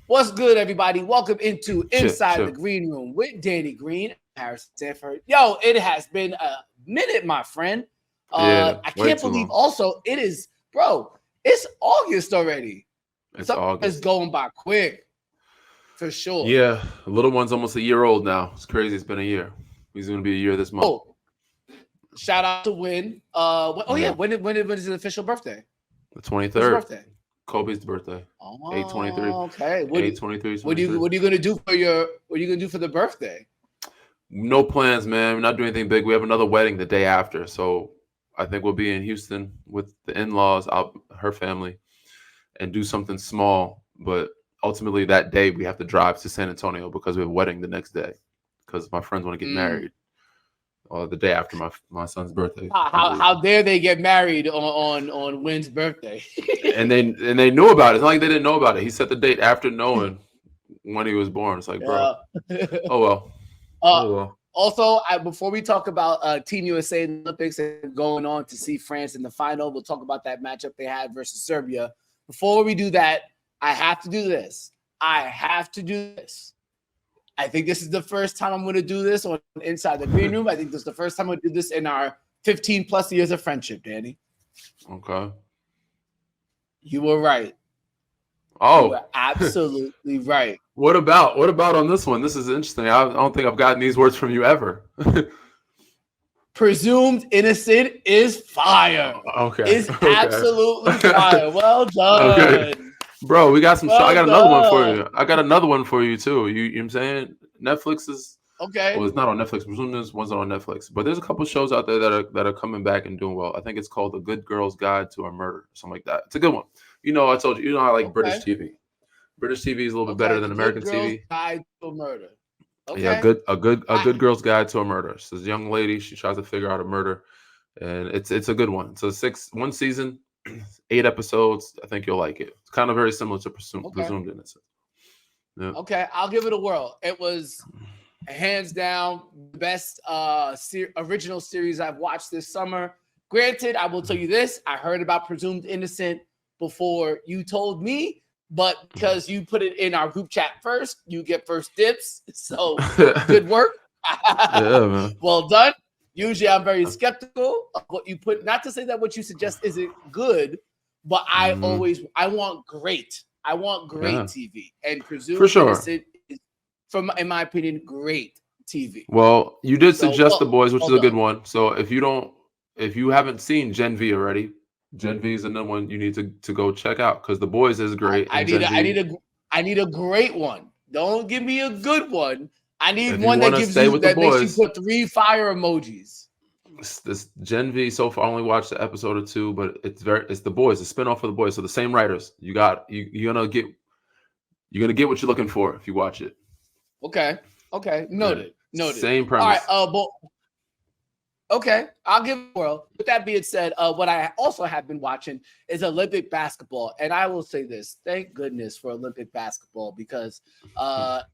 What's good, everybody? Welcome into Inside the Chip. Green Room with Danny Green and Harrison Sanford. Yo, it has been a minute, my friend. Yeah, I way can't too believe long. also it is, bro, it's August already. It's Something is August. going by quick, for sure. Yeah, the little one's almost a year old now. It's crazy. It's been a year. He's going to be a year this month. Oh, shout out to Win. Oh yeah, Yeah, when is his official birthday? the When's his 23rd. birthday? Kobe's birthday. 8/23. Oh, okay. 8/23, What 23. are you gonna do for your what are you gonna do for the birthday? No plans, man. We're not doing anything big. We have another wedding the day after. So I think we'll be in Houston with the in-laws, her family, and do something small. But ultimately that day we have to drive to San Antonio because we have a wedding the next day because my friends want to get Mm. married. The day after my son's birthday, I believe. How dare they get married on Wynn's birthday? And they knew about it. It's not like they didn't know about it. He set the date after knowing when he was born. It's like, bro, Yeah. oh well, uh, oh well. Also, before we talk about Team USA in the Olympics and going on to see France in the final, we'll talk about that matchup they had versus Serbia. Before we do that, I have to do this. I think this is the first time I'm going to do this on Inside the Green Room. I think this is the first time I do this in our 15 plus years of friendship, Danny. Okay. You were right. Oh, You were absolutely right. what about on this one? This is interesting. I don't think I've gotten these words from you ever. Presumed innocent is fire. Okay. Is Okay. absolutely fire. Well Okay. done. Bro, we got some show. I Well got another one for done. you. I got another one for you too. You know what I'm saying? Netflix is Okay. well, it's not on Netflix. Presume this one's not on Netflix. But there's a couple shows out there that are coming back and doing well. I think it's called The Good Girl's Guide to a Murder, something like that. It's a good one. I told you, I like Okay. British TV. British TV is a little bit better Okay. than The Good American Girl's TV. Guide to Murder. Yeah, Okay. a good girl's guide to a murder. So this young lady, she tries to figure out a murder, and it's a good one. So one season, 8 episodes. I think you'll like it. It's kind of very similar to Okay. Presumed Innocent. Yeah. Okay. I'll give it a whirl. It was hands down the best original series I've watched this summer. Granted, I will tell you this: I heard about Presumed Innocent before you told me, but because you put it in our group chat first, you get first dibs. So good work. Yeah, man. Well done. Usually, I'm very skeptical of what you put. Not to say that what you suggest isn't good, but I Mhm. want great. I want great Yeah, TV, and for Presumed sure. Innocent is, in my opinion, great TV. Well, you did So suggest The Boys, which well is a good done. one. So if you haven't seen Gen V already, Gen V is another one you need to go check out because The Boys is great I and need Gen a I V. need a I need a great one. Don't give me a good one. I need If you one want that to stay with The that makes you Boys, put 3 fire emojis. this Gen V so far I only watched the episode or two, but it's The Boys, a spinoff of The Boys. So the same writers. You're gonna get what you're looking for if you watch it. Okay. Okay. Yeah. Noted. Same All right. premise. But okay, I'll give it a whirl. With that being said, what I also have been watching is Olympic basketball, and I will say this: thank goodness for Olympic basketball because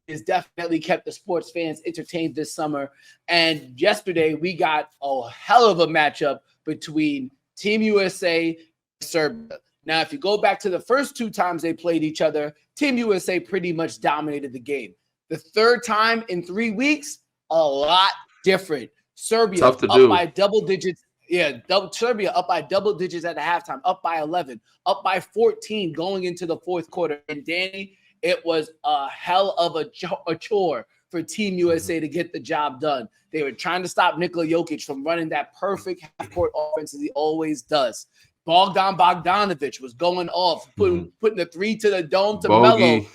it's definitely kept the sports fans entertained this summer. And yesterday we got a hell of a matchup between Team USA and Serbia. Now, if you go back to the first 2 times they played each other, Team USA pretty much dominated the game. The third time in 3 weeks, a lot different. Serbia Tough to up do. by double digits. Yeah, Serbia up by double digits at the halftime, up by 11, up by 14 going into the fourth quarter. And Danny, it was a hell of a chore for Team USA to get the job done. They were trying to stop Nikola Jokic from running that perfect half-court offense as he always does. Bogdanovic was going off, Mhm. putting the three to the dome to Melo. Bogey.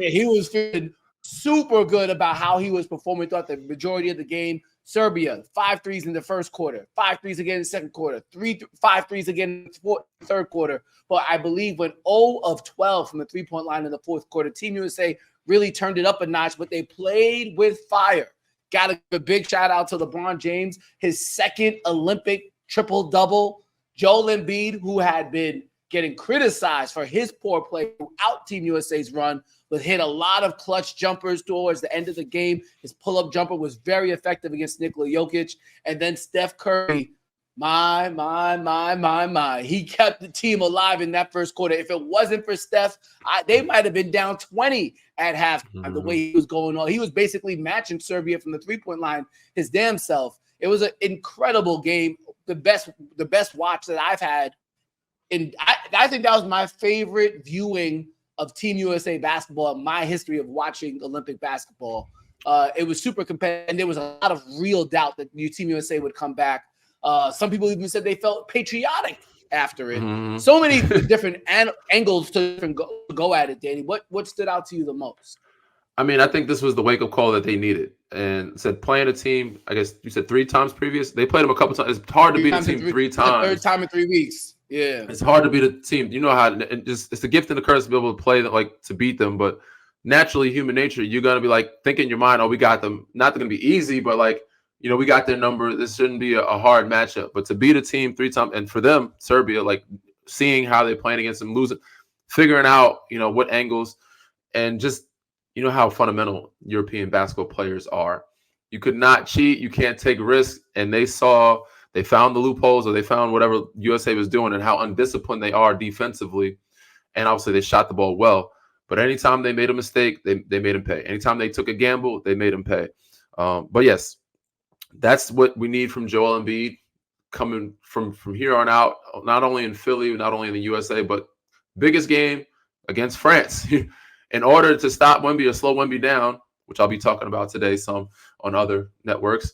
He was feeling super good about how he was performing throughout the majority of the game. Serbia, 5 threes in the first quarter, 5 threes again in the second quarter, 5 threes again in the third quarter. But I believe when 0 of 12 from the three-point line in the fourth quarter, Team USA really turned it up a notch, but they played with fire. Got to give a big shout out to LeBron James, his second Olympic triple-double. Joel Embiid, who had been getting criticized for his poor play throughout Team USA's run, but hit a lot of clutch jumpers towards the end of the game. His pull-up jumper was very effective against Nikola Jokic. And then Steph Curry My. He kept the team alive in that first quarter. If it wasn't for Steph, they might have been down 20 at halftime. The way he was going on. He was basically matching Serbia from the three-point line his damn self. It was an incredible game. The best watch that I've had. And I think that was my favorite viewing of Team USA basketball in my history of watching Olympic basketball. It was super competitive, and there was a lot of real doubt that Team USA would come back. Some people even said they felt patriotic after it. So many different angles to go at it, Danny. What stood out to you the most? I mean, I think this was the wake-up call that they needed. And said playing a team, I guess you said 3 times previous. They played them a couple times. It's hard to beat a team 3 times. Third time in 3 weeks. Yeah. It's hard to beat a team. You know how it's the gift and the curse to be able to play to beat them. But naturally, human nature, you're going to be thinking in your mind, oh, we got them. Not going to be easy, but we got their number. This shouldn't be a hard matchup. But to beat a team 3 times, and for them, Serbia, seeing how they're playing against them, losing, figuring out, what angles, and just, how fundamental European basketball players are. You could not cheat. You can't take risks. And they found the loopholes, or they found whatever USA was doing, and how undisciplined they are defensively. And obviously they shot the ball well. But anytime they made a mistake, they made them pay. Anytime they took a gamble, they made them pay. But yes, that's what we need from Joel Embiid coming from here on out, not only in Philly, not only in the USA, but biggest game against France. In order to stop Wemby or slow Wemby down, which I'll be talking about today some on other networks,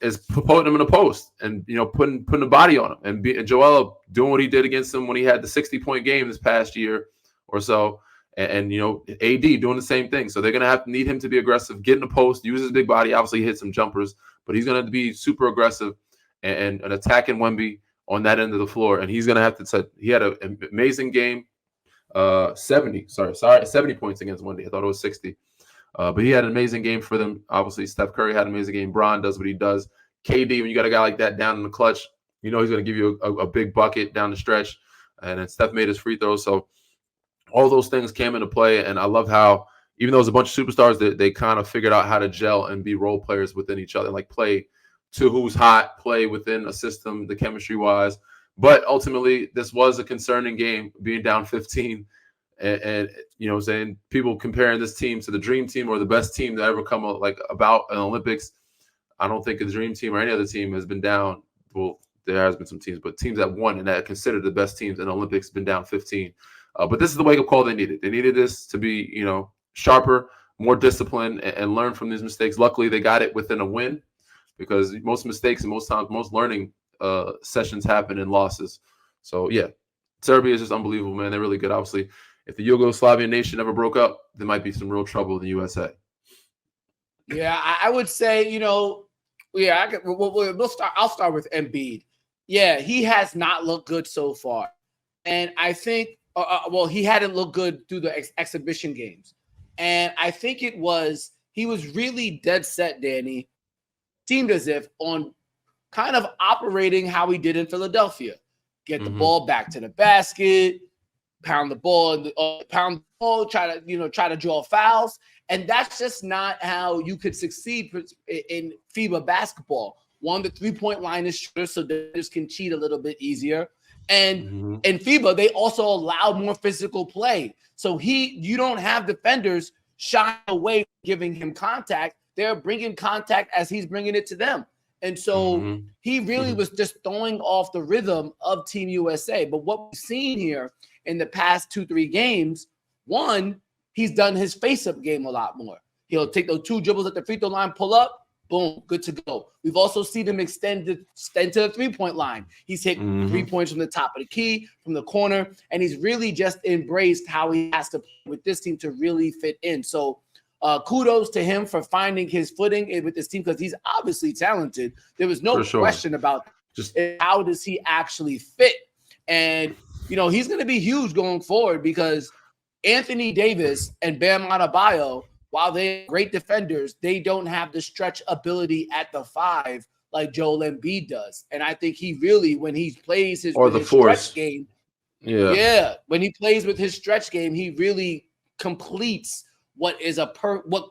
is putting him in a post and putting the body on him, and Joel doing what he did against him when he had the 60-point game this past year or so, and AD doing the same thing. So they're gonna need him to be aggressive, get in the post, use his big body, obviously hit some jumpers, but he's gonna be super aggressive and attacking Wemby on that end of the floor, and he's gonna have to. He had an amazing game, 70 points against Wemby. I thought it was 60. But he had an amazing game for them. Obviously, Steph Curry had an amazing game. Bron does what he does. KD, when you got a guy like that down in the clutch, he's going to give you a big bucket down the stretch. And then Steph made his free throws. So all those things came into play. And I love how, even though it was a bunch of superstars, they kind of figured out how to gel and be role players within each other, play to who's hot, play within a system, the chemistry-wise. But ultimately, this was a concerning game, being down 15. And saying people comparing this team to the dream team or the best team that ever come about an Olympics. I don't think the dream team or any other team has been down. Well, there has been some teams, but teams that won and that are considered the best teams in the Olympics been down 15. But this is the wake-up call they needed. They needed this to be, sharper, more disciplined, and learn from these mistakes. Luckily, they got it within a win, because most mistakes and most learning sessions happen in losses. So, yeah, Serbia is just unbelievable, man. They're really good, obviously. If the Yugoslavian nation ever broke up, there might be some real trouble in the USA. Yeah, I would say, we'll start. I'll start with Embiid. Yeah, he has not looked good so far, and I think, he hadn't looked good through the exhibition games, and I think he was really dead set, Danny. Seemed as if on kind of operating how he did in Philadelphia, get the ball back to the basket. Pound the ball, try to draw fouls. And that's just not how you could succeed in FIBA basketball. One, the three-point line is shorter, so defenders can cheat a little bit easier. And in FIBA, they also allow more physical play. So you don't have defenders shying away from giving him contact. They're bringing contact as he's bringing it to them. And so he really was just throwing off the rhythm of Team USA. But what we've seen here in the past 2-3 games, one, he's done his face-up game a lot more. He'll take those 2 dribbles at the free throw line, pull up, boom, good to go. We've also seen him extend to the three-point line. He's hit 3 points from the top of the key, from the corner, and he's really just embraced how he has to play with this team to really fit in. So kudos to him for finding his footing with this team, because he's obviously talented. There was no question about just how does he actually fit. And he's going to be huge going forward, because Anthony Davis and Bam Adebayo, while they're great defenders, they don't have the stretch ability at the 5 like Joel Embiid does. And I think he really, when he plays his stretch game, when he plays with his stretch game, he really completes what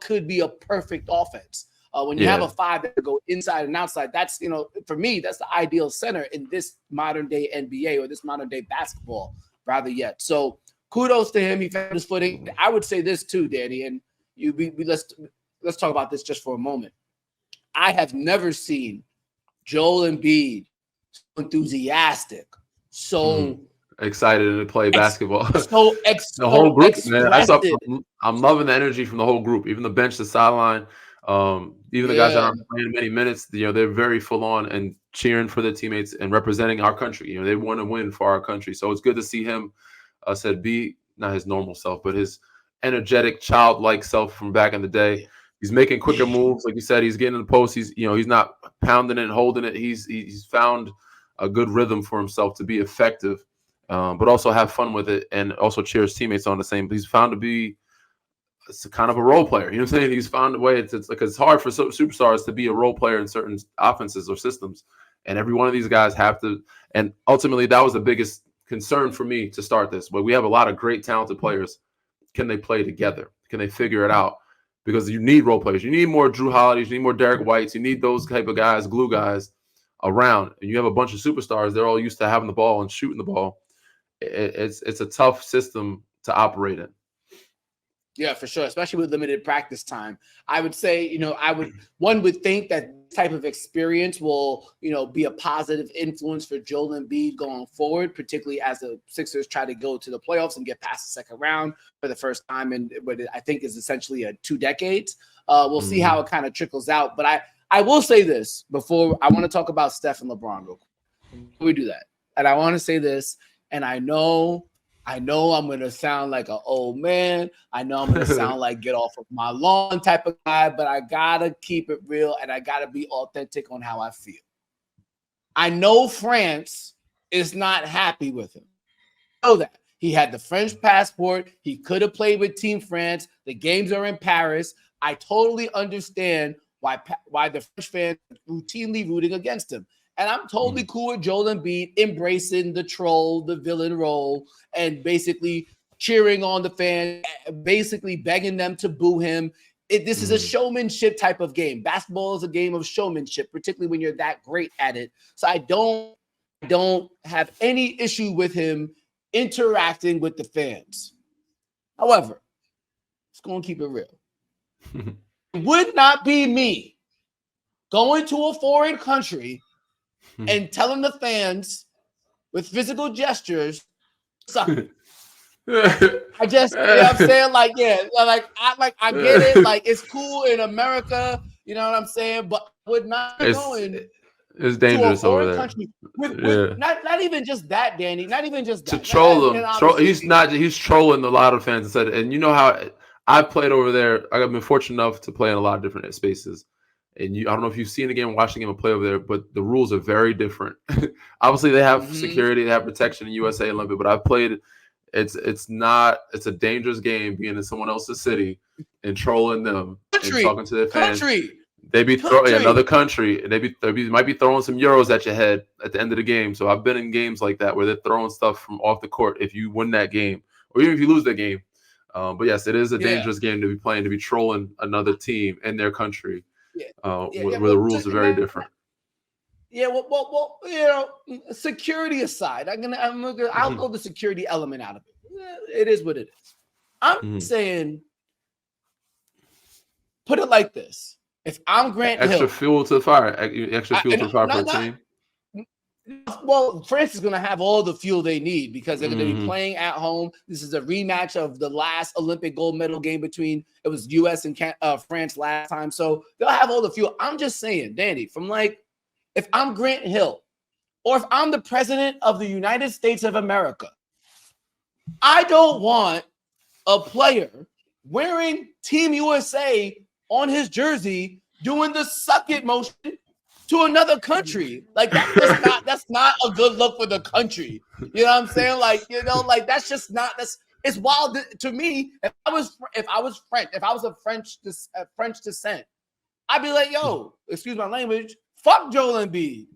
could be a perfect offense. When you have a 5 that go inside and outside, that's, for me, that's the ideal center in this modern day NBA or this modern day basketball rather yet. So kudos to him. He found his footing. I would say this too, Danny, and let's talk about this just for a moment. I have never seen Joel Embiid so enthusiastic, so excited to play basketball. So the whole group, man. I'm loving the energy from the whole group, even the bench, the sideline, even the guys that aren't playing many minutes. They're very full on and cheering for their teammates and representing our country. They want to win for our country, so it's good to see him. Be not his normal self, but his energetic, childlike self from back in the day. He's making quicker moves, like you said. He's getting in the post. He's not pounding it and holding it. He's found a good rhythm for himself to be effective, but also have fun with it, and also cheer his teammates on the same. He's found to be kind of a role player. You know what I'm saying? He's found a way. It's hard for superstars to be a role player in certain offenses or systems, and every one of these guys have to. And ultimately, that was the biggest concern for me to start this. But we have a lot of great, talented players. Can they play together? Can they figure it out? Because you need role players. You need more Drew Holidays. You need more Derek Whites. You need those type of guys, glue guys, around. And you have a bunch of superstars. They're all used to having the ball and shooting the ball. It's a tough system to operate in. Yeah, for sure, especially with limited practice time. I would say, one would think that this type of experience will, be a positive influence for Joel Embiid going forward, particularly as the Sixers try to go to the playoffs and get past the second round for the first time in what I think is essentially 2 decades. We'll see how it kind of trickles out. But I will say this before I want to talk about Steph and LeBron real quick. Before we do that, and I want to say this, and I know I'm going to sound like an old man. I know I'm going to sound like get off of my lawn type of guy, but I got to keep it real and I got to be authentic on how I feel. I know France is not happy with him. I know that. He had the French passport. He could have played with Team France. The games are in Paris. I totally understand why the French fans are routinely rooting against him. And I'm totally cool with Joel Embiid embracing the troll, the villain role, and basically cheering on the fans, basically begging them to boo him. This is a showmanship type of game. Basketball is a game of showmanship, particularly when you're that great at it. So I don't have any issue with him interacting with the fans. However, let's go and keep it real. It would not be me going to a foreign country and telling the fans with physical gestures, suck it. I just, I'm saying? I get it. Like, it's cool in America, you know what I'm saying? But I would not be going it's dangerous to a foreign over there. country with not even just that, Danny. Not even just that. To troll them. He's trolling a lot of fans. And you know how I've played over there. I've been fortunate enough to play in a lot of different spaces. And I don't know if you've seen the game, watching him play over there, but the rules are very different. Obviously, they have security, they have protection in USA and Olympic, but I've played. It's a dangerous game being in someone else's city and trolling them and talking to their fans. They be throwing another country, and they might be throwing some euros at your head at the end of the game. So I've been in games like that where they're throwing stuff from off the court if you win that game, or even if you lose that game. But yes, it is a dangerous game to be playing, to be trolling another team in their country. Where the rules are very different. Yeah, well, security aside, I'll throw the security element out of it. It is what it is. I'm saying, put it like this: if I'm Grant Hill, extra fuel to the fire for a team. Well, France is going to have all the fuel they need because they're going to be playing at home. This is a rematch of the last Olympic gold medal game between it was U.S. and France last time. So they'll have all the fuel. I'm just saying, Danny, if I'm Grant Hill or if I'm the president of the United States of America, I don't want a player wearing Team USA on his jersey doing the suck it motion to another country. Like that's not a good look for the country. You know what I'm saying? That's just not, it's wild to me. If I was of French descent, I'd be like, yo, excuse my language, fuck Joel Embiid.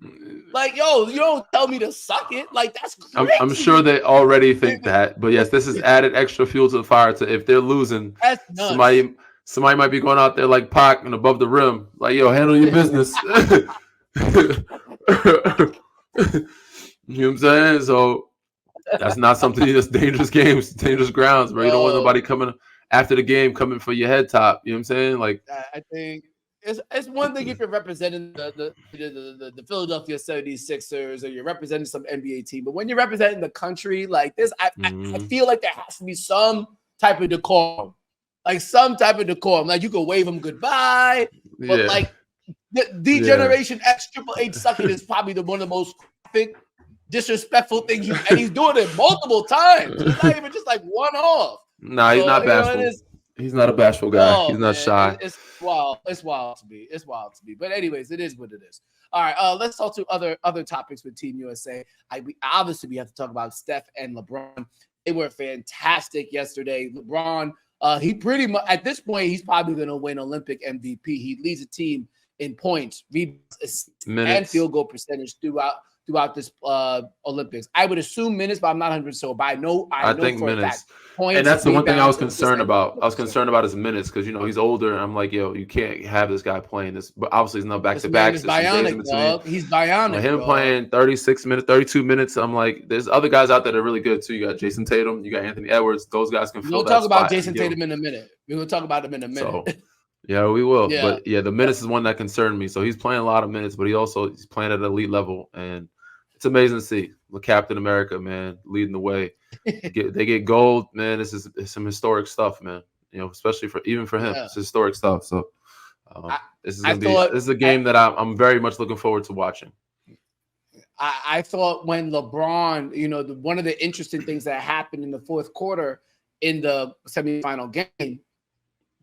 Like, yo, you don't tell me to suck it. Like, that's crazy. I'm sure they already think that, but yes, this is added extra fuel to the fire. To if they're losing, somebody might be going out there like Pac and above the rim, like, yo, handle your business. You know what I'm saying? So that's not something that's dangerous games, dangerous grounds, bro. You don't want nobody coming after the game coming for your head top. You know what I'm saying? Like, I think it's one thing if you're representing the Philadelphia 76ers or you're representing some NBA team, but when you're representing the country like this, I feel like there has to be some type of decorum. Like some type of decorum. Like you could wave them goodbye, but like the Generation X Triple H sucking is probably one of the most disrespectful things and he's doing it multiple times. It's not even just like one off. Nah, he's not bashful. He's not a bashful guy. He's not shy. It's wild. It's wild to me. It's wild to me. But anyways, it is what it is. All right. Let's talk to other topics with Team USA. Obviously we have to talk about Steph and LeBron. They were fantastic yesterday. LeBron, he pretty much at this point he's probably going to win Olympic MVP. He leads the team in points, rebounds, and field goal percentage throughout this Olympics. I would assume minutes, but I'm not 100%. So, but I know think for minutes. A fact, points, and that's the one thing I was concerned about. I was concerned about his minutes because he's older, and I'm like, yo, you can't have this guy playing this. But obviously, he's not back to back. He's bionic, dog. He's bionic. Him playing 36 minutes, 32 minutes. I'm like, there's other guys out there that are really good too. You got Jayson Tatum, you got Anthony Edwards. Those guys can fill that spot. We'll talk about Jayson Tatum in a minute. We will talk about him in a minute. So, yeah, we will. Yeah. But yeah, the minutes is one that concerned me. So he's playing a lot of minutes, but he's playing at an elite level, and it's amazing to see the Captain America, man, leading the way. They get gold, man. It's some historic stuff, man. Especially for him, it's historic stuff. So this is a game that I'm very much looking forward to watching. I thought when LeBron, one of the interesting things that happened in the fourth quarter in the semifinal game,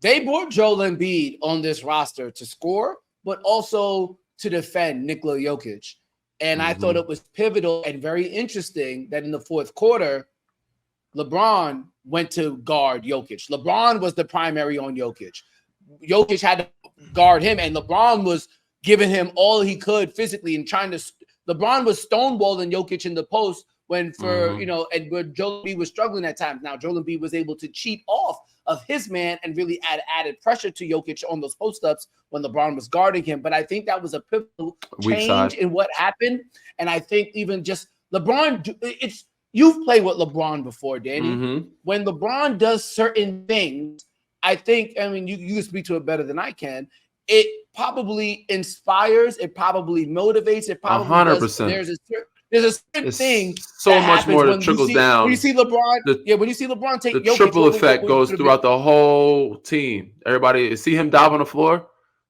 they brought Joel Embiid on this roster to score, but also to defend Nikola Jokic. And I thought it was pivotal and very interesting that in the fourth quarter, LeBron went to guard Jokic. LeBron was the primary on Jokic. Jokic had to guard him, and LeBron was giving him all he could physically and trying to. LeBron was stonewalling Jokic in the post when and where Joel Embiid was struggling at times. Now Joel Embiid was able to cheat off of his man and really added pressure to Jokic on those post-ups when LeBron was guarding him. But I think that was a pivotal change in what happened. And I think even just LeBron, you've played with LeBron before, Danny. Mm-hmm. When LeBron does certain things, you can speak to it better than I can. It probably inspires, it probably motivates, it probably 100%. There's a certain thing so much more that trickles down. When you see LeBron, when you see LeBron take the Jokic, triple effect goes throughout the whole team. Everybody see him dive on the floor.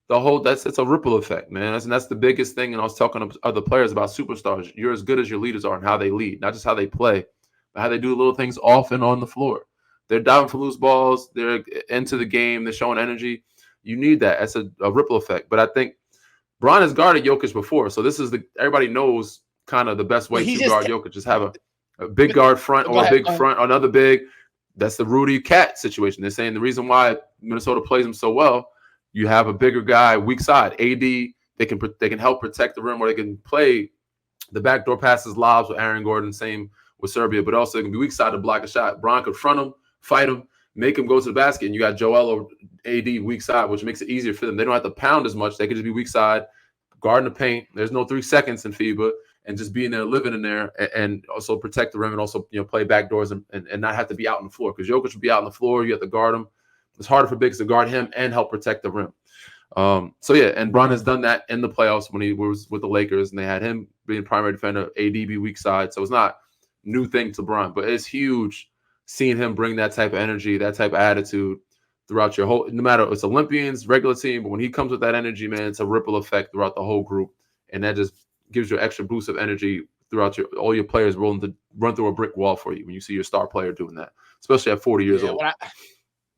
It's a ripple effect, man. And that's the biggest thing. And I was talking to other players about superstars. You're as good as your leaders are and how they lead, not just how they play, but how they do little things off and on the floor. They're diving for loose balls. They're into the game. They're showing energy. You need that. That's a ripple effect. But I think Bron has guarded Jokic before, so this is everybody knows kind of the best way to guard Jokic. Just have a big guard front or a big front, another big. That's the Rudy Cat situation. They're saying the reason why Minnesota plays him so well, you have a bigger guy, weak side. AD, they can help protect the rim, or they can play the backdoor passes, lobs with Aaron Gordon, same with Serbia, but also they can be weak side to block a shot. Bron could front him, fight him, make him go to the basket, and you got Joel or AD weak side, which makes it easier for them. They don't have to pound as much. They can just be weak side, guarding the paint. There's no 3 seconds in FIBA. And just being there, living in there, and also protect the rim, and also play back doors and not have to be out on the floor, because Jokic will be out on the floor. You have to guard him. It's harder for bigs to guard him and help protect the rim. And Bron has done that in the playoffs when he was with the Lakers, and they had him being primary defender, AD be weak side. So it's not a new thing to Bron, but it's huge seeing him bring that type of energy, that type of attitude throughout your whole. No matter if it's Olympians, regular team, but when he comes with that energy, man, it's a ripple effect throughout the whole group, and that just gives you an extra boost of energy throughout all your players willing to run through a brick wall for you when you see your star player doing that, especially at 40 years old.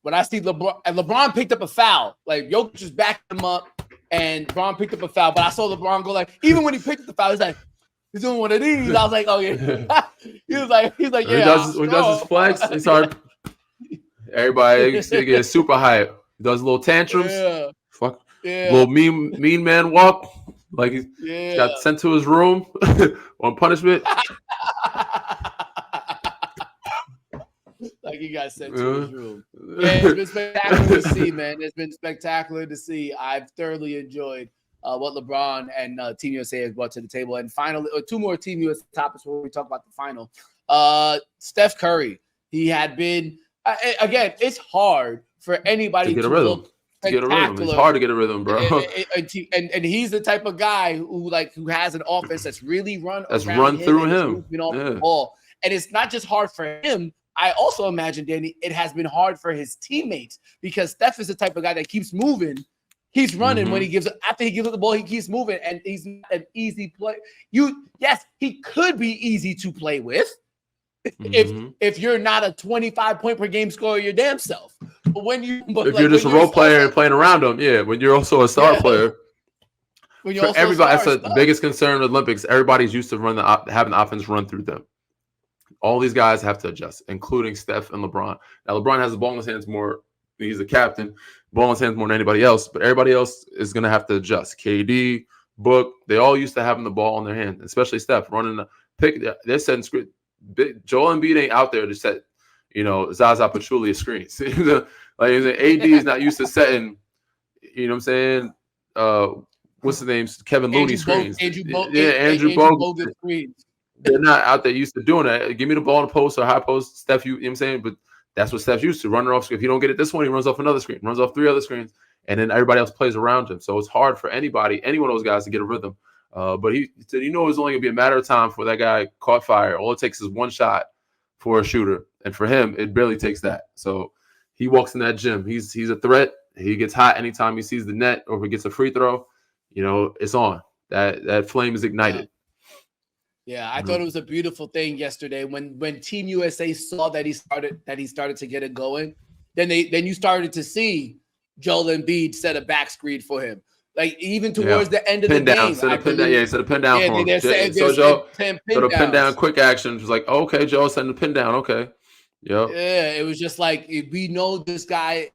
When I see LeBron, and LeBron picked up a foul, like Jokic just backed him up, and LeBron picked up a foul. But I saw LeBron go even when he picked up the foul, he's doing one of these. I was like, oh yeah. he was like, yeah. When he does his flex, it's hard. Everybody get super hype. He does little tantrums. Yeah. Little mean man walk. Like he got sent to his room on punishment. Like he got sent to his room. Yeah, it's been spectacular to see, man. It's been spectacular to see. I've thoroughly enjoyed what LeBron and Team USA has brought to the table. And finally, two more Team USA topics before we talk about the final. Steph Curry. He had been again. It's hard for anybody to get a to rhythm. look To get a rhythm. It's hard to get a rhythm, bro. And he's the type of guy who has an offense that's really run through him. Off the ball. And it's not just hard for him. I also imagine, Danny, it has been hard for his teammates because Steph is the type of guy that keeps moving. He's running when after he gives up the ball, he keeps moving, and he's not an easy play. Yes, he could be easy to play with if you're not a 25-point per game scorer your damn self. But if you're just a role player and playing around him, when you're also a star player. When you're also everybody, that's the biggest concern with Olympics. Everybody's used to having the offense run through them. All these guys have to adjust, including Steph and LeBron. Now, LeBron has the ball in his hands more. He's the captain. Ball in his hands more than anybody else. But everybody else is going to have to adjust. KD, Book, they all used to having the ball in their hands, especially Steph running the pick. They're setting screen. Joel Embiid ain't out there to set, Zaza Pachulia screens. Like AD is not used to setting, you know what I'm saying? What's the name? Kevin Looney screens. Andrew Bogut screens. They're not out there used to doing that. Give me the ball in the post or high post, Steph. You know what I'm saying? But that's what Steph's used to, running off. If you don't get it this one, he runs off another screen, runs off 3 other screens, and then everybody else plays around him. So it's hard for any one of those guys to get a rhythm. But he said, it was only going to be a matter of time before that guy caught fire. All it takes is one shot for a shooter. And for him, it barely takes that. So he walks in that gym. He's a threat. He gets hot anytime he sees the net or if he gets a free throw. It's on. That flame is ignited. Yeah, I thought it was a beautiful thing yesterday when Team USA saw that he started to get it going. Then you started to see Joel Embiid set a back screen for him. Like even towards the end of the game, set a pin down for him. So Joe, pin down quick action. It was like, okay, Joe, send the pin down. Okay, yeah. It was just like we know this guy.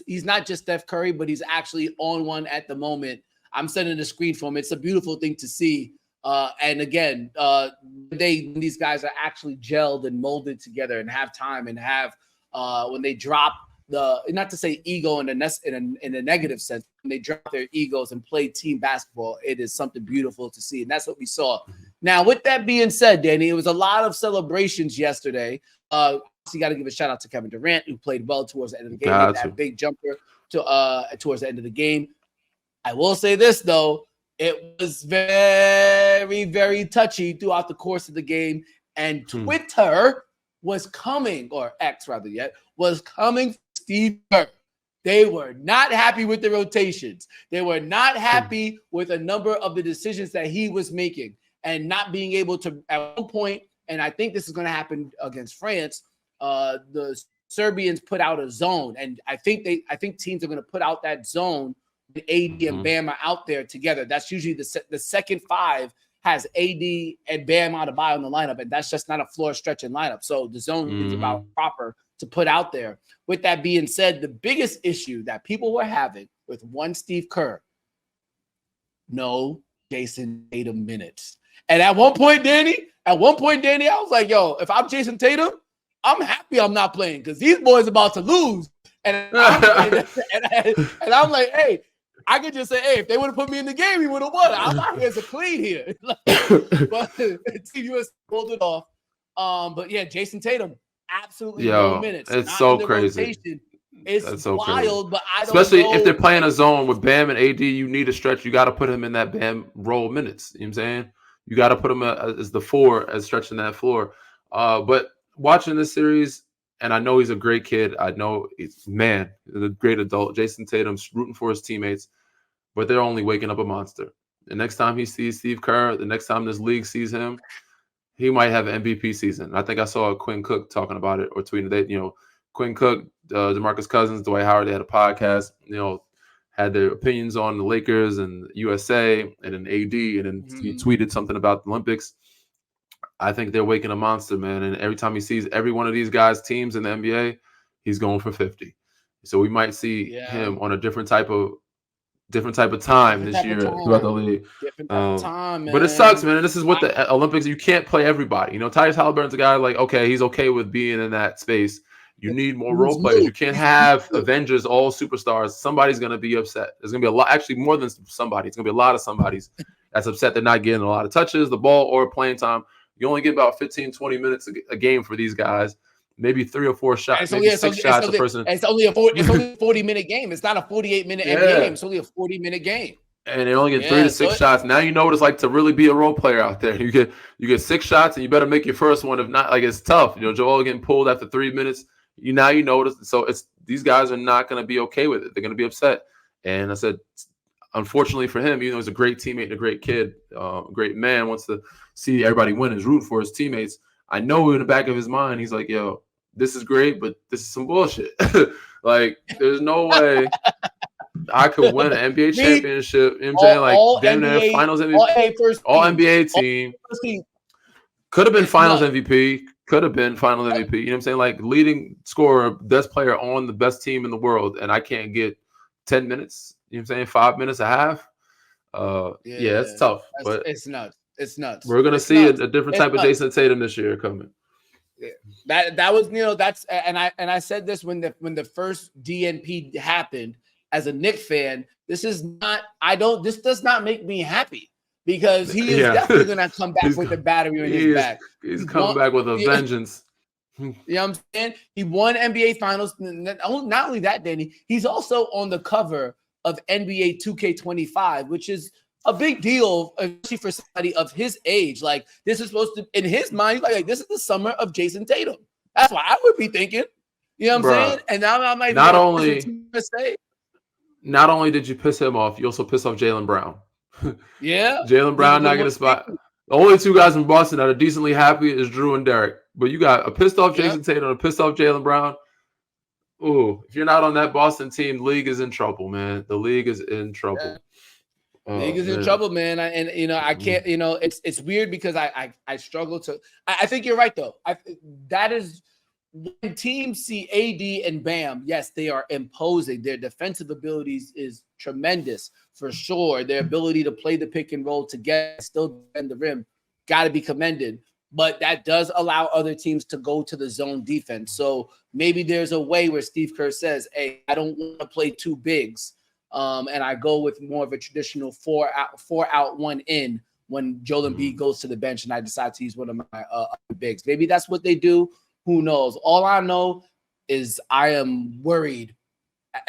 He's not just Steph Curry, but he's actually on one at the moment. I'm sending the screen for him. It's a beautiful thing to see. And again, when these guys are actually gelled and molded together and have time and have when they drop not to say ego in a negative sense, when they drop their egos and play team basketball, it is something beautiful to see. And that's what we saw. Now, with that being said, Danny, it was a lot of celebrations yesterday. So you got to give a shout out to Kevin Durant, who played well towards the end of the game. That big jumper towards the end of the game. I will say this, though. It was very, very touchy throughout the course of the game. And Twitter was coming, or X rather yet, was coming for Steve Kerr. They were not happy with the rotations. They were not happy with a number of the decisions that he was making and not being able to, at one point, and I think this is going to happen against France, the Serbians put out a zone. And I think teams are going to put out that zone. AD and Bam are out there together. That's usually the second 5 has AD and Bam Adebayo in the lineup, and that's just not a floor stretching lineup. So the zone is about proper to put out there. With that being said, the biggest issue that people were having with one Steve Kerr, no Jayson Tatum minutes. And at one point, Danny, I was like, yo, if I'm Jayson Tatum, I'm happy I'm not playing because these boys about to lose. And I'm like, hey, I could just say, hey, if they would have put me in the game, he would have won. I'm out here as a clean here. But Team US pulled it off. But yeah, Jayson Tatum, absolutely no minutes. It's so crazy. Rotation. It's so wild, but I don't Especially know. If they're playing a zone with Bam and AD, you need a stretch. You got to put him in that Bam role minutes. You know what I'm saying? You got to put him as the 4, as stretching that floor. But watching this series, and I know he's a great kid. I know he's a great adult. Jayson Tatum's rooting for his teammates, but they're only waking up a monster. The next time he sees Steve Kerr, the next time this league sees him, he might have an MVP season. I think I saw Quinn Cook talking about it or tweeting that, Quinn Cook, DeMarcus Cousins, Dwight Howard, they had a podcast, had their opinions on the Lakers and USA and then AD, and then he tweeted something about the Olympics. I think they're waking a monster, man. And every time he sees every one of these guys' teams in the NBA, he's going for 50. So we might see him on a different type of time this year throughout the league. Different type of time, man. But it sucks, man. And this is what the Olympics, you can't play everybody. Tyrese Halliburton's a guy like, okay, he's okay with being in that space. You need more role players. You can't have Avengers all superstars. Somebody's going to be upset. There's going to be a lot, actually more than somebody. It's going to be a lot of somebody's that's upset they're not getting a lot of touches, the ball, or playing time. You only get about 15, 20 minutes a game for these guys. Maybe 3 or 4 shots, maybe 6 shots a person. It's only a 40-minute game. It's not a 48-minute NBA game. It's only a 40-minute game. And they only get 3 to 6 shots. Now you know what it's like to really be a role player out there. You get 6 shots, and you better make your first one. If not, like, it's tough. Joel getting pulled after 3 minutes. Now you know it. So these guys are not going to be okay with it. They're going to be upset. And I said, unfortunately for him, even though he's a great teammate and a great kid, a great man, wants to see everybody win, is rooting for his teammates. I know in the back of his mind, he's like, yo, this is great, but this is some bullshit. Like, there's no way I could win an NBA championship. You know what I'm saying? Like, damn near finals MVP, all NBA team. Could have been finals MVP. Could have been finals MVP. You know what I'm saying? Like, leading scorer, best player on the best team in the world, and I can't get 10 minutes. You know what I'm saying? 5 minutes, a half. Yeah, it's tough. But it's nuts. It's nuts. We're gonna see a different type of Jayson Tatum this year coming. That was that's and I said this when the first DNP happened as a Knicks fan. This does not make me happy because he is definitely gonna come back with the battery on his back. He's coming back with a vengeance. You know what I'm saying? He won NBA Finals. Not only that, Danny, he's also on the cover of NBA 2K25, which is a big deal, especially for somebody of his age. Like, this is supposed to, in his mind, like this is the summer of Jayson Tatum. That's what I would be thinking. You know what I'm saying? And now I'm like, not only did you piss him off, you also piss off Jaylen Brown. Yeah. Jaylen Brown not getting a spot. The only 2 guys from Boston that are decently happy is Drew and Derek. But you got a pissed off Jayson Tatum and a pissed off Jaylen Brown. Ooh, if you're not on that Boston team, the league is in trouble, man. The league is in trouble. League is in trouble, man. I can't. It's weird because I struggle to. I think you're right though. That is when teams see AD and Bam. Yes, they are imposing. Their defensive abilities is tremendous for sure. Their ability to play the pick and roll together, still defend the rim, got to be commended. But that does allow other teams to go to the zone defense. So maybe there's a way where Steve Kerr says, "Hey, I don't want to play 2 bigs." And I go with more of a traditional 4 out, 1 in when Joel Embiid goes to the bench and I decide to use one of my bigs. Maybe that's what they do. Who knows? All I know is I am worried.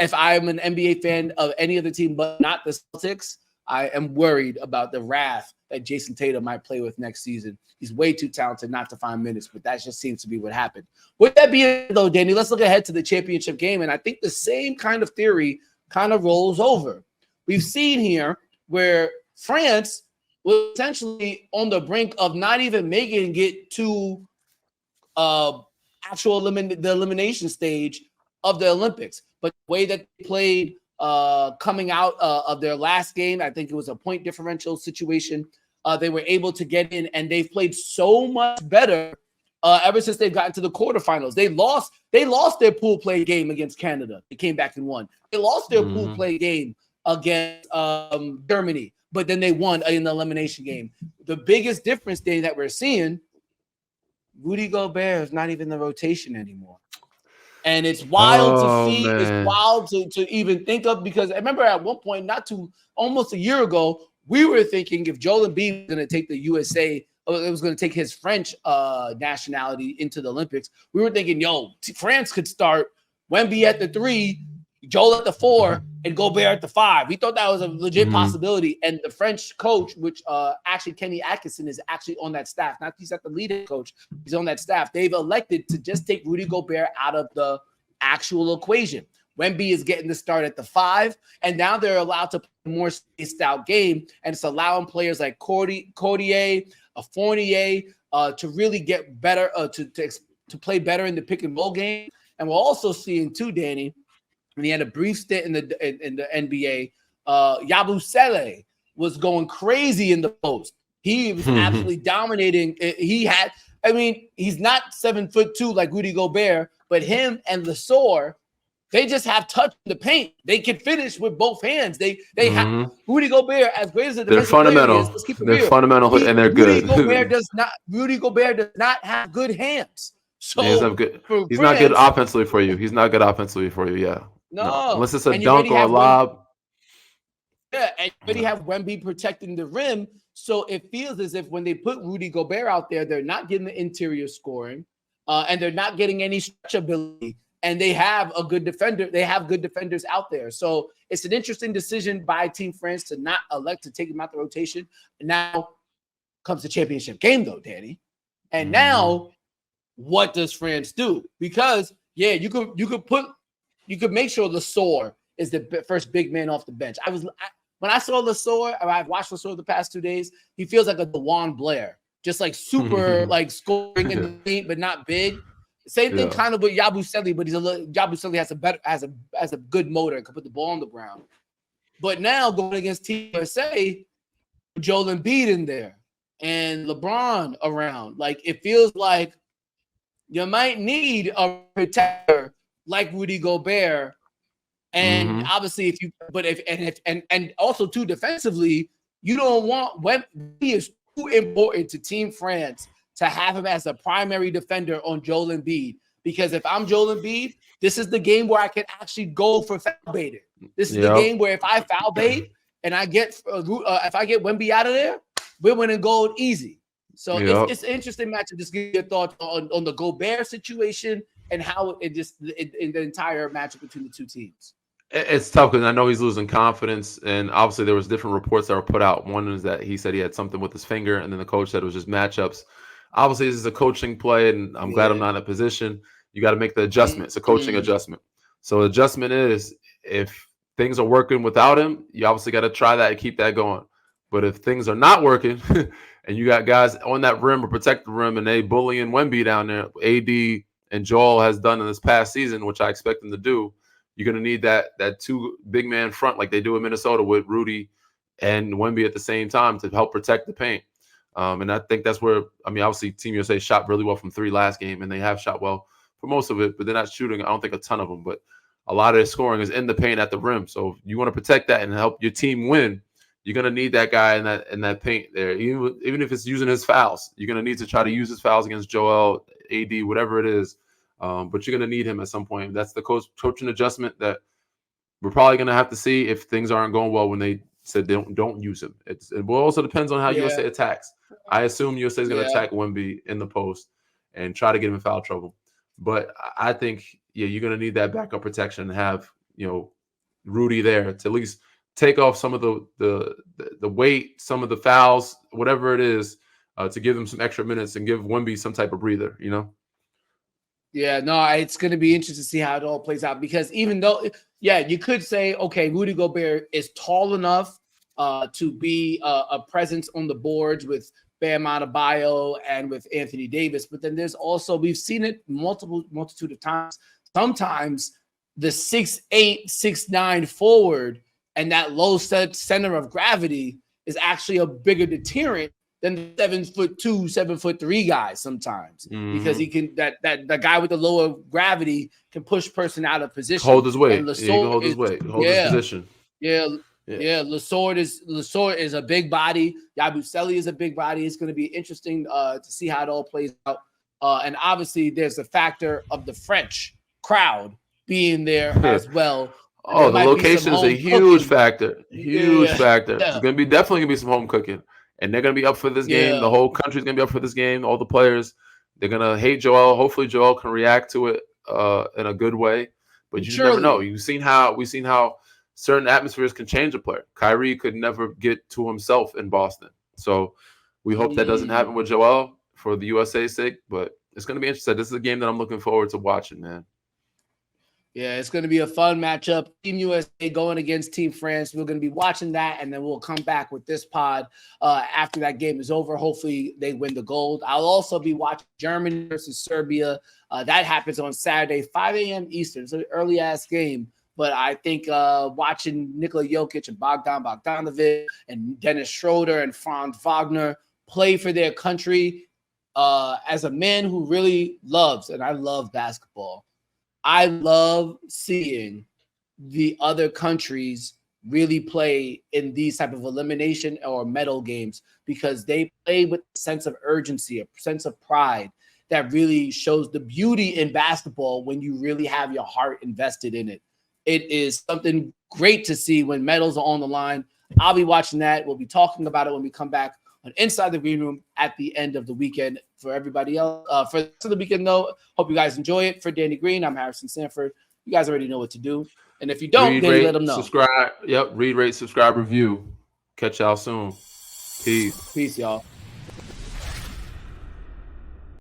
If I am an NBA fan of any other team but not the Celtics, I am worried about the wrath that Jayson Tatum might play with next season. He's way too talented not to find minutes, but that just seems to be what happened. With that being though, Danny, let's look ahead to the championship game. And I think the same kind of theory kind of rolls over. We've seen here where France was essentially on the brink of not even making it to the elimination stage of the Olympics. But the way that they played coming out of their last game, I think it was a point differential situation. They were able to get in, and they've played so much better ever since they've gotten to the quarterfinals. They lost their pool play game against Canada. They came back and won. They lost their pool play game against Germany, but then they won in the elimination game. The biggest difference that we're seeing, Rudy Gobert is not even in the rotation anymore. And it's wild to see. Man. It's wild to even think of, because I remember at one point, almost a year ago, we were thinking if Joel Embiid was going to take the USA, it was going to take his French nationality into the Olympics. We were thinking, France could start Wemby at the 3, Joel at the 4, and Gobert at the 5. We thought that was a legit possibility. And the French coach, which actually Kenny Atkinson is actually on that staff. Not he's not the leading coach. He's on that staff. They've elected to just take Rudy Gobert out of the actual equation. Wemby is getting the start at the 5, and now they're allowed to play a more spaced out game, and it's allowing players like Cordier, Fournier to really get better, to play better in the pick and roll game. And we're also seeing too, Danny, and he had a brief stint in the NBA. Yabusele was going crazy in the post. He was absolutely dominating. He's not 7'2" like Rudy Gobert, but him and Lesor, they just have touch in the paint. They can finish with both hands. They have Rudy Gobert, as great as a defensive fundamental. Player is, let's keep it they're real. fundamental, and they're good. Rudy Gobert does not have good hands. Yeah, he's So not good. for He's not good France, offensively for you. He's not good offensively for you. Yeah, no, no, unless it's a and you dunk already or a have Wemby. lob. Yeah, and you already Yeah. have Wemby protecting the rim. So it feels as if when they put Rudy Gobert out there, they're not getting the interior scoring, and they're not getting any stretch ability. And they have a good defender. They have good defenders out there. So it's an interesting decision by Team France to not elect to take him out the rotation. And now comes the championship game, though, Danny. And now, what does France do? Because you could make sure Lesor is the first big man off the bench. When I saw Lesor, or I've watched Lesor the past 2 days, he feels like a DeJuan Blair, just like super like scoring in the paint, but not big. Same thing kind of with Yabusele, but Yabusele has a good motor and can put the ball on the ground. But now going against Team USA, Joel Embiid in there and LeBron around, like it feels like you might need a protector like Rudy Gobert. And obviously, and also too defensively, you don't want when he is too important to Team France to have him as a primary defender on Joel Embiid. Because if I'm Joel Embiid, this is the game where I can actually go for foul baiting. This is the game where if I foul bait and I get if I get Wemby out of there, we're winning gold easy. So it's an interesting matchup. Just give your thoughts on the Gobert situation and how in the entire matchup between the two teams. It's tough because I know he's losing confidence, and obviously there was different reports that were put out. One is that he said he had something with his finger, and then the coach said it was just matchups. Obviously, this is a coaching play, and I'm glad I'm not in a position. You got to make the adjustment. It's a coaching adjustment. So the adjustment is if things are working without him, you obviously got to try that and keep that going. But if things are not working, and you got guys on that rim or protect the rim, and they bullying Wemby down there, AD and Joel has done in this past season, which I expect them to do. You're going to need that two big man front like they do in Minnesota with Rudy and Wemby at the same time to help protect the paint. And I think that's where, obviously Team USA shot really well from three last game, and they have shot well for most of it, but they're not shooting, I don't think, a ton of them. But a lot of their scoring is in the paint at the rim. So if you want to protect that and help your team win, you're going to need that guy in that paint there. Even if it's using his fouls, you're going to need to try to use his fouls against Joel, AD, whatever it is. But you're going to need him at some point. That's the coaching adjustment that we're probably going to have to see if things aren't going well when they said they don't use him. It also depends on how USA attacks. I assume USA is going to attack Wemby in the post and try to get him in foul trouble. But I think, you're going to need that backup protection and have, Rudy there to at least take off some of the weight, some of the fouls, whatever it is, to give them some extra minutes and give Wemby some type of breather, Yeah, no, it's going to be interesting to see how it all plays out because even though, you could say, okay, Rudy Gobert is tall enough to be a presence on the boards with Bam Adebayo and with Anthony Davis, but then there's also, we've seen it multitude of times. Sometimes the 6'8", 6'9" forward and that low center of gravity is actually a bigger deterrent than the 7'2", 7'3" guys sometimes because he can that the guy with the lower gravity can push person out of position. Hold his weight. And He can hold his weight. Hold his position. Lesor is a big body. Yabusele is a big body. It's going to be interesting to see how it all plays out. And obviously, there's the factor of the French crowd being there as well. Oh, the location is a huge factor. Huge factor. It's definitely gonna be some home cooking. And they're going to be up for this game. The whole country's going to be up for this game. All the players, they're going to hate Joel. Hopefully Joel can react to it in a good way. But you just never know. We've seen how certain atmospheres can change a player. Kyrie could never get to himself in Boston. So we hope that doesn't happen with Joel for the USA's sake. But it's going to be interesting. This is a game that I'm looking forward to watching, man. Yeah, it's going to be a fun matchup. Team USA going against Team France. We're going to be watching that, and then we'll come back with this pod after that game is over. Hopefully, they win the gold. I'll also be watching Germany versus Serbia. That happens on Saturday, 5 a.m. Eastern. It's an early-ass game. But I think watching Nikola Jokic and Bogdan Bogdanovic and Dennis Schroeder and Franz Wagner play for their country as a man who really loves, and I love basketball, I love seeing the other countries really play in these type of elimination or medal games because they play with a sense of urgency, a sense of pride that really shows the beauty in basketball when you really have your heart invested in it. It is something great to see when medals are on the line. I'll be watching that. We'll be talking about it when we come back on Inside the Green Room at the end of the weekend. For everybody else, for the rest of the weekend, though, hope you guys enjoy it. For Danny Green, I'm Harrison Sanford. You guys already know what to do. And if you don't, Read, then rate, let them know. Subscribe. Yep. Read, rate, subscribe, review. Catch y'all soon. Peace. Peace, y'all.